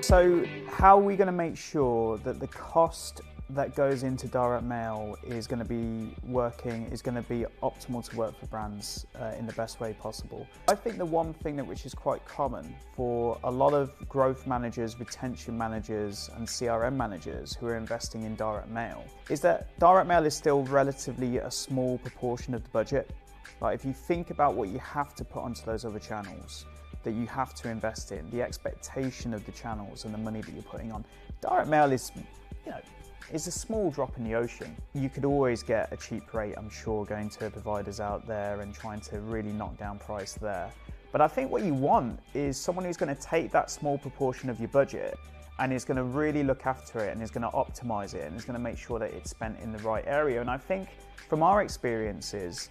So how are we going to make sure that the cost that goes into direct mail is going to be optimal to work for brands in the best way possible? I think the one thing which is quite common for a lot of growth managers, retention managers and CRM managers who are investing in direct mail is that direct mail is still relatively a small proportion of the budget. Like, if you think about what you have to put onto those other channels that you have to invest in, the expectation of the channels and the money that you're putting on, direct mail is, is a small drop in the ocean. You could always get a cheap rate, I'm sure, going to providers out there and trying to really knock down price there. But I think what you want is someone who's going to take that small proportion of your budget and is going to really look after it and is going to optimize it and is going to make sure that it's spent in the right area. And I think from our experiences,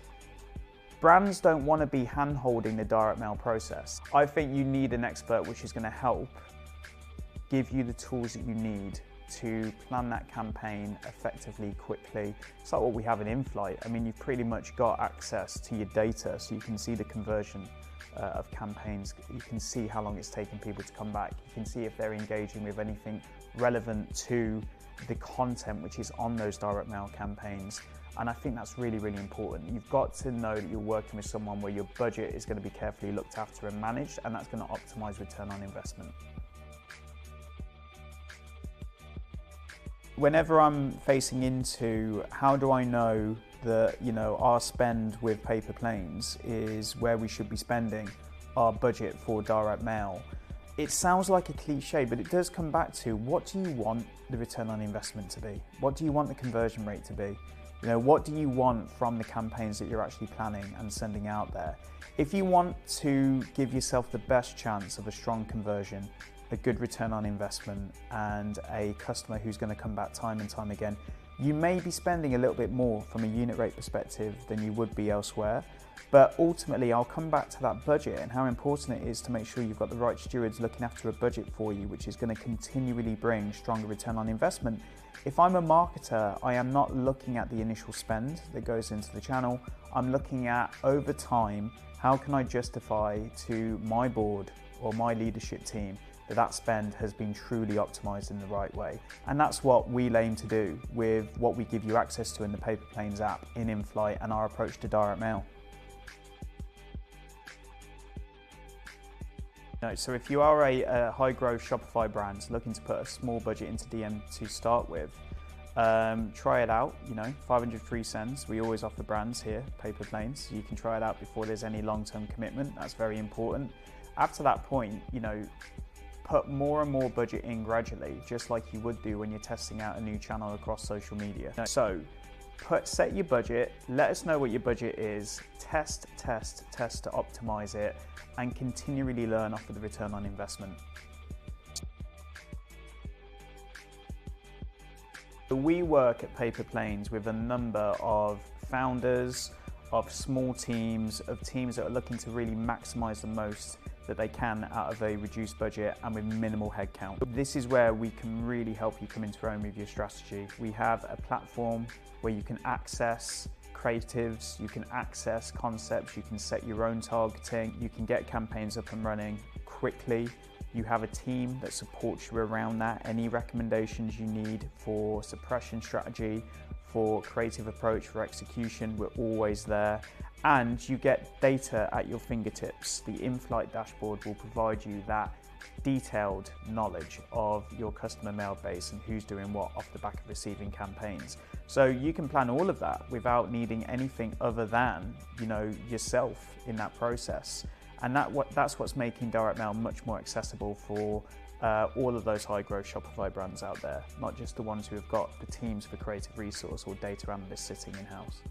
brands don't want to be hand-holding the direct mail process. I think you need an expert which is going to help give you the tools that you need to plan that campaign effectively, quickly. It's like what we have in in-flight. I mean, you've pretty much got access to your data, so you can see the conversion of campaigns. You can see how long it's taken people to come back. You can see if they're engaging with anything relevant to the content which is on those direct mail campaigns. And I think that's really, really important. You've got to know that you're working with someone where your budget is going to be carefully looked after and managed, and that's going to optimize return on investment. Whenever I'm facing into how do I know that our spend with Paperplanes is where we should be spending our budget for direct mail, it sounds like a cliche, but it does come back to, what do you want the return on investment to be? What do you want the conversion rate to be? What do you want from the campaigns that you're actually planning and sending out there? If you want to give yourself the best chance of a strong conversion, a good return on investment, and a customer who's going to come back time and time again, you may be spending a little bit more from a unit rate perspective than you would be elsewhere. But ultimately, I'll come back to that budget and how important it is to make sure you've got the right stewards looking after a budget for you, which is going to continually bring stronger return on investment. If I'm a marketer, I am not looking at the initial spend that goes into the channel. I'm looking at, over time, how can I justify to my board or my leadership team that that spend has been truly optimized in the right way. And that's what we aim to do with what we give you access to in the Paperplanes app, in-flight, and our approach to direct mail. So if you are a high-growth Shopify brand looking to put a small budget into DM to start with, try it out. 500 free sends. We always offer brands here, Paperplanes. You can try it out before there's any long-term commitment. That's very important. After that point, put more and more budget in gradually, just like you would do when you're testing out a new channel across social media. So set your budget, let us know what your budget is, test to optimize it, and continually learn off of the return on investment. We work at Paperplanes with a number of founders, of small teams, of teams that are looking to really maximize the most that they can out of a reduced budget and with minimal headcount. This is where we can really help you come into your own with your strategy. We have a platform where you can access creatives, you can access concepts, you can set your own targeting, you can get campaigns up and running quickly. You have a team that supports you around that. Any recommendations you need for suppression strategy, for creative approach, for execution, we're always there. And you get data at your fingertips. The in-flight dashboard will provide you that detailed knowledge of your customer mail base and who's doing what off the back of receiving campaigns. So you can plan all of that without needing anything other than, yourself in that process. And that's what's making direct mail much more accessible for all of those high-growth Shopify brands out there, not just the ones who have got the teams for creative resource or data analysts sitting in-house.